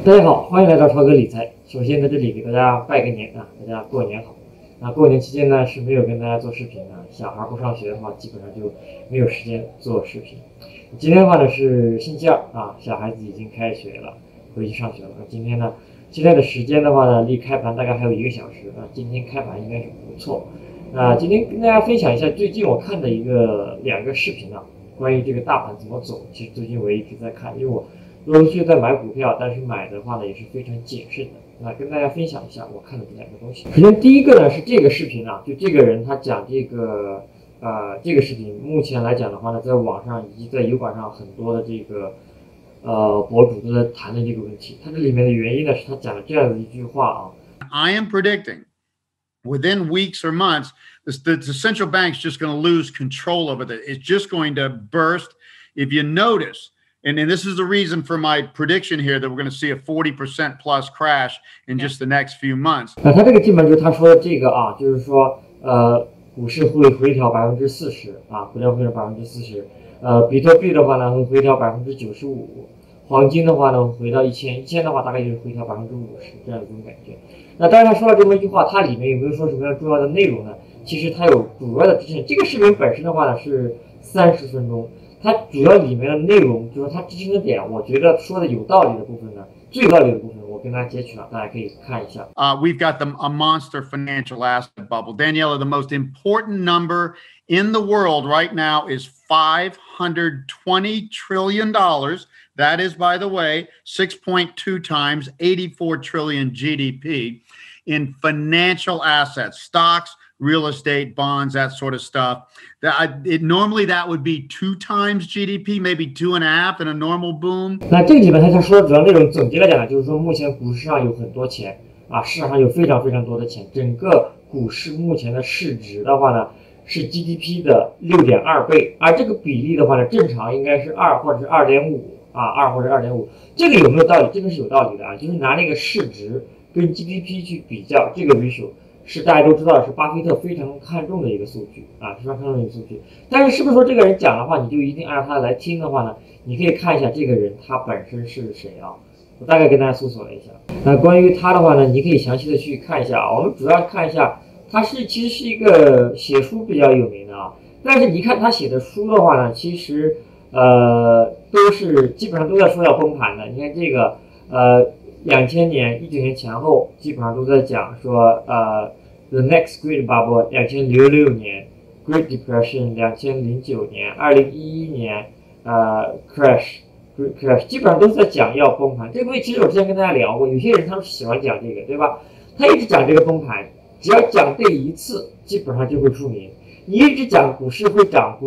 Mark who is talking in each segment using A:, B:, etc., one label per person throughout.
A: 大家好，欢迎来到超哥理财。首先在这里给大家拜个年啊，大家过年好。那过年期间呢是没有跟大家做视频的，小孩不上学的话，基本上就没有时间做视频。今天的话呢是星期二啊，小孩子已经开学了，回去上学了。今天呢，现在的时间的话呢，离开盘大概还有1个小时啊。今天开盘应该是不错。今天跟大家分享一下最近我看的两个视频啊，关于这个大盘怎么走。其实最近我一直在看，因为我陆陆续续在买股票，但是买的话呢也是非常谨慎的。那跟大家分享一下我看的这2个东西。首先第一个呢是这个视频啊，就这个人他讲这个视频，目前来讲的话呢，在网上以及在油管上很多的这个博主都在谈论这个问题。他这里面的原因呢是他讲了这样的一句话啊
B: ：I am predicting within weeks or months, the central bank's just going to lose control over it. It's just going to burst. If you notice, and this is the reason for my prediction here that we're going to see a 40% plus crash in just the next few months.
A: 他这个基本就是他说的这个啊，就是说股市会回调40%啊，股票会回调40%，比特币的话呢会回调95%，黄金的话呢回到1000的话大概就是回调50%这样一种感觉。那当然他说了这么一句话，它里面有没有说什么样重要的内容呢？其实它有主要的支撑。这个视频本身的话呢是30分钟，它主要里面的内容就是它支撑的点，我觉得说的有道理的部分呢，最有道理的部分我跟大家截取了，大家可以看一下。
B: We've got a monster financial asset bubble. Daniela, the most important number in the world right now is $520 trillion. That is, by the way, 6.2 times 84 trillion GDP in financial assets, stocks, real estate, bonds, that sort of stuff. Normally that would be 2 times GDP, maybe 2.5 in a normal boom.
A: 那这个基本上他说的主要内容，总结来讲呢，就是说目前股市上有很多钱啊，市场上有非常非常多的钱，整个股市目前的市值的话呢是 GDP 的6.2倍，而这个比例的话呢，正常应该是2或者是2.5啊，2或者2.5。这个有没有道理？这个是有道理的啊，就是拿那个市值跟 GDP 去比较，这个 ratio 是大家都知道的，是巴菲特非常看重的一个数据啊，非常看重的一个数据。但是是不是说这个人讲的话，你就一定按照他来听的话呢？你可以看一下这个人他本身是谁啊？我大概跟大家搜索了一下。那关于他的话呢，你可以详细的去看一下啊。我们主要看一下，他其实是一个写书比较有名的啊。但是你看他写的书的话呢，其实都是基本上都在说要崩盘的。你看这个2000年、19年前后，基本上都在讲说The next Great Bubble 2006年 Great Depression 2009年2011年Crash， 基本上都是在讲要崩盘。这个东西其实我之前跟大家聊过，有些人他们喜欢讲这个，对吧？他一直讲这个崩盘，只要讲对一次，基本上就会出名。你一直讲股市会涨，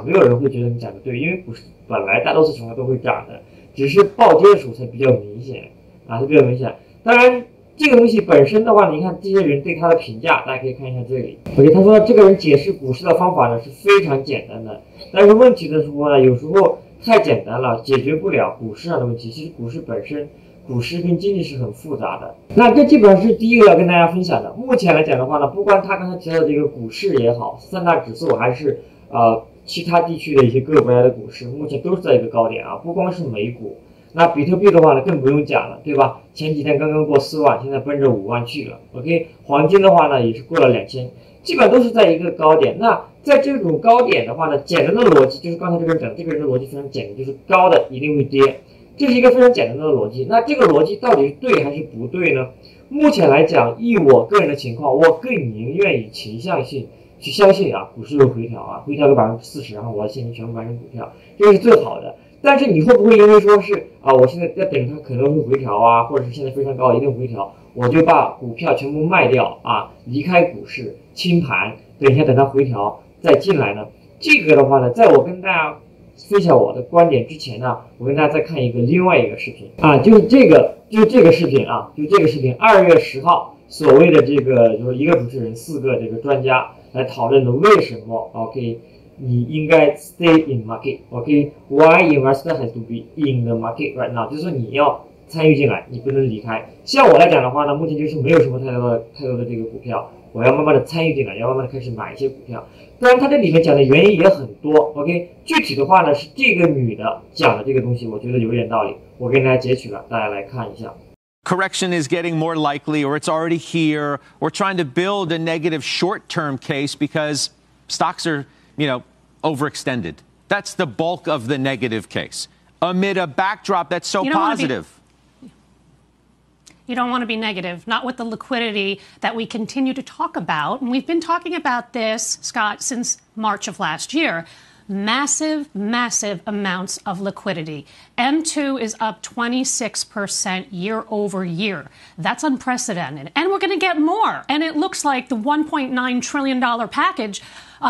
A: 没有人会觉得你讲的对，因为股市本来大多数情况都会涨的，只是暴跌的时候才比较明显啊，它比较明显。当然，这个东西本身的话，你看这些人对他的评价，大家可以看一下这里。OK， 他说这个人解释股市的方法呢是非常简单的，但是问题的时候呢，有时候太简单了，解决不了股市上的问题。其实股市本身，股市跟经济是很复杂的。那这基本上是第一个要跟大家分享的。目前来讲的话呢，不管他刚才提到的这个股市也好，3大指数还是其他地区的一些各个国家的股市，目前都是在一个高点啊，不光是美股。那比特币的话呢，更不用讲了，对吧？前几天刚刚过4万，现在奔着5万去了。OK， 黄金的话呢，也是过了2000，基本上都是在一个高点。那在这种高点的话呢，简单的逻辑就是刚才这个人讲的，这个人的逻辑非常简单，就是高的一定会跌，这是一个非常简单的逻辑。那这个逻辑到底是对还是不对呢？目前来讲，以我个人的情况，我更宁愿以倾向性去相信啊，股市会回调啊，回调个40%，然后我要现金全部买成股票，这个是最好的。但是你会不会因为说是我现在在等它可能会回调啊，或者是现在非常高一定回调，我就把股票全部卖掉啊，离开股市清盘，等它回调再进来呢？这个的话呢，在我跟大家分享我的观点之前呢，我跟大家再看另外一个视频啊，就是这个视频啊，就这个视频，2月10号，所谓的这个就是一个主持人，4个这个专家来讨论的为什么 OK。你应该 stay in market，OK？Why investor has to be in the market right now？ 就是说你要参与进来，你不能离开。像我来讲的话呢，目前就是没有什么太多的这个股票，我要慢慢的参与进来，要慢慢的开始买一些股票。当然，它这里面讲的原因也很多。OK， 具体的话呢是这个女的讲的这个东西，我觉得有点道理，我给大家截取了，大家来看一下。
C: Correction is getting more likely, or it's already here. We're trying to build a negative short-term case because stocks are, overextended. That's the bulk of the negative case. Amid a backdrop that's so positive.
D: You don't want to be negative, not with the liquidity that we continue to talk about. And we've been talking about this, Scott, since March of last year. Massive amounts of liquidity. M2 is up 26% year over year. That's unprecedented. And we're going to get more. And it looks like the $1.9 trillion package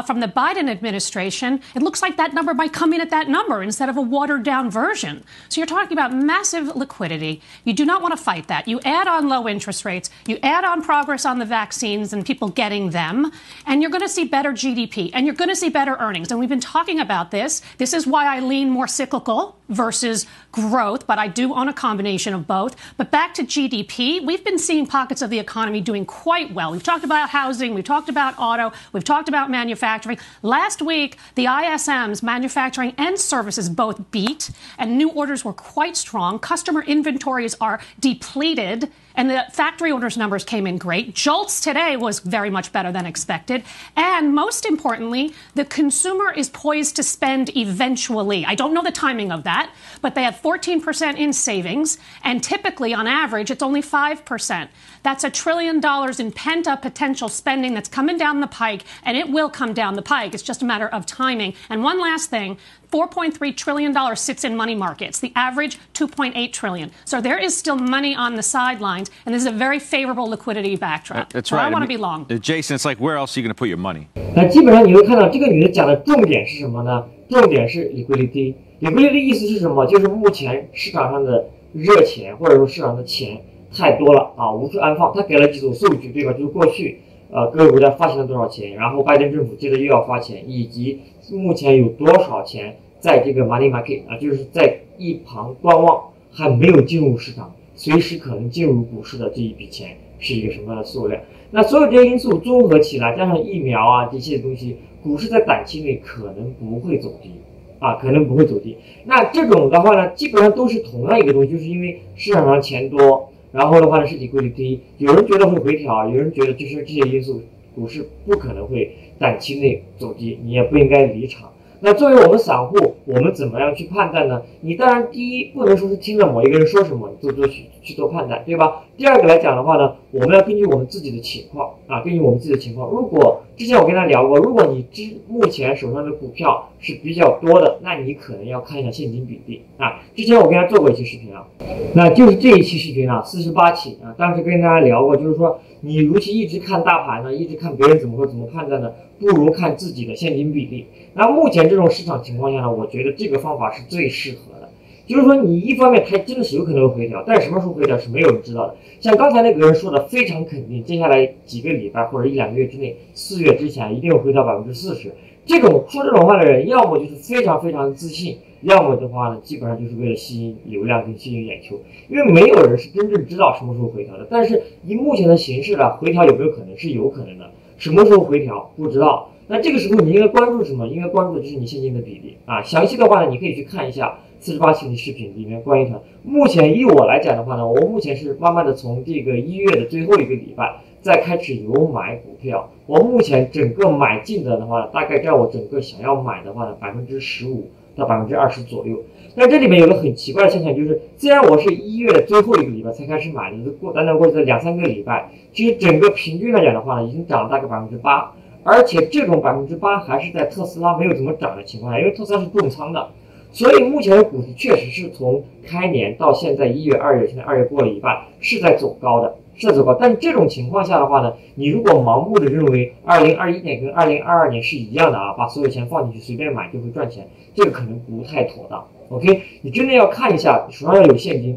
D: from the Biden administration, it looks like that number might come in at that number instead of a watered down version. So you're talking about massive liquidity. You do not want to fight that. You add on low interest rates, you add on progress on the vaccines and people getting them, and you're going to see better GDP and you're going to see better earnings. And we've been talking about this. This is why I lean more cyclical versus growth, but I do own a combination of both. But back to GDP, we've been seeing pockets of the economy doing quite well. We've talked about housing, we've talked about auto, we've talked about manufacturing. Last week, the ISMs, manufacturing and services, both beat, and new orders were quite strong. Customer inventories are depleted, and the factory orders numbers came in great. JOLTS today was very much better than expected. And most importantly, the consumer is poised to spend eventually. I don't know the timing of that, but they have 14% in savings, and typically, on average, it's only 5%. That's $1 trillion in pent-up potential spending that's coming down the pike, and it will come down the pike. It's just a matter of timing. And one last thing, $4.3 trillion sits in money markets, the average $2.8 trillion. So there is still money on the sidelines, and this is a very favorable liquidity backdrop.
C: That's
D: so
C: right.
D: I want to be long.
C: Jason, it's like, where else are you going to put your money?
A: 那基本上你会看到这个女的讲的重点是什么呢？重点是 liquidity。liquidity 意思是什么？就是目前市场上的热钱或者说市场的钱太多了啊，无处安放。他给了几组数据，对吧？就是过去各个国家发行了多少钱，然后拜登政府接着又要发钱，以及目前有多少钱在这个 money market 啊，就是在一旁观望，还没有进入市场，随时可能进入股市的这一笔钱是一个什么样的数量？那所有这些因素综合起来，加上疫苗啊这些东西，股市在短期内可能不会走低啊，可能不会走低。那这种的话呢，基本上都是同样一个东西，就是因为市场上钱多，然后的话呢是liquidity，有人觉得会回调，有人觉得就是这些因素，股市不可能会短期内走低，你也不应该离场。那作为我们散户，我们怎么样去判断呢？你当然第一不能说是听着某一个人说什么你去做判断，对吧？第二个来讲的话呢，我们要根据我们自己的情况啊，根据我们自己的情况。如果之前我跟他聊过，如果你目前手上的股票是比较多的，那你可能要看一下现金比例啊。之前我跟他做过一期视频啊，那就是这一期视频啊，48期啊，当时跟大家聊过，就是说你如其一直看大盘呢，一直看别人怎么说怎么判断呢，不如看自己的现金比例。那目前这种市场情况下呢，我觉得这个方法是最适合的。就是说你一方面它真的是有可能会回调，但是什么时候回调是没有人知道的。像刚才那个人说的非常肯定，接下来几个礼拜或者1-2个月之内，4月之前一定会回调40%。这种说这种话的人，要么就是非常非常自信，要么的话呢，基本上就是为了吸引流量跟吸引眼球，因为没有人是真正知道什么时候回调的。但是以目前的形势呢，回调有没有可能？是有可能的。什么时候回调不知道。那这个时候你应该关注什么？应该关注的就是你现金的比例啊。详细的话呢，你可以去看一下48期的视频里面关于它。目前以我来讲的话呢，我目前是慢慢的从这个1月的最后一个礼拜再开始有买股票。我目前整个买进的话，大概在我整个想要买的话呢，15%到20%左右。但这里面有个很奇怪的现象，就是虽然我是1月的最后一个礼拜才开始买的，短短过去的2-3个礼拜，其实整个平均来讲的话呢，已经涨了大概8%。而且这种8%还是在特斯拉没有怎么涨的情况下，因为特斯拉是重仓的，所以目前的股市确实是从开年到现在1月、2月，现在2月过了一半，是在走高的，是在走高。但这种情况下的话呢，你如果盲目的认为2021年跟2022年是一样的啊，把所有钱放进去随便买就会赚钱，这个可能不太妥当。OK， 你真的要看一下手上要有现金，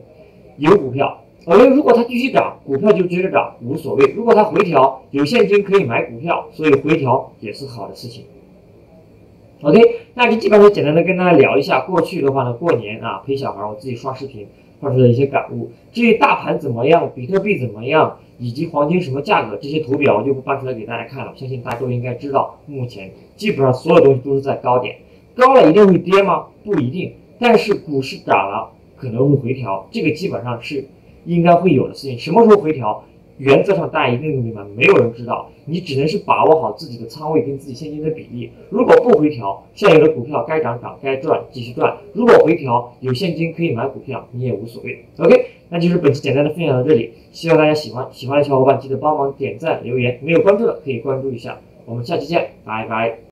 A: 有股票。如果它继续涨，股票就接着涨，无所谓。如果它回调，有现金可以买股票，所以回调也是好的事情。OK， 那就基本上简单的跟大家聊一下。过去的话呢，过年啊陪小孩，我自己刷视频，发出的一些感悟。至于大盘怎么样，比特币怎么样，以及黄金什么价格，这些图表我就不搬出来给大家看了，相信大家都应该知道，目前基本上所有东西都是在高点，高了一定会跌吗？不一定，但是股市涨了可能会回调，这个基本上是应该会有的事情。什么时候回调？原则上大家一定都明白，没有人知道，你只能是把握好自己的仓位跟自己现金的比例。如果不回调，现有的股票该涨涨，该赚继续赚；如果回调，有现金可以买股票，你也无所谓。OK， 那就是本期简单的分享到这里，希望大家喜欢。喜欢的小伙伴记得帮忙点赞留言，没有关注的可以关注一下。我们下期见，拜拜。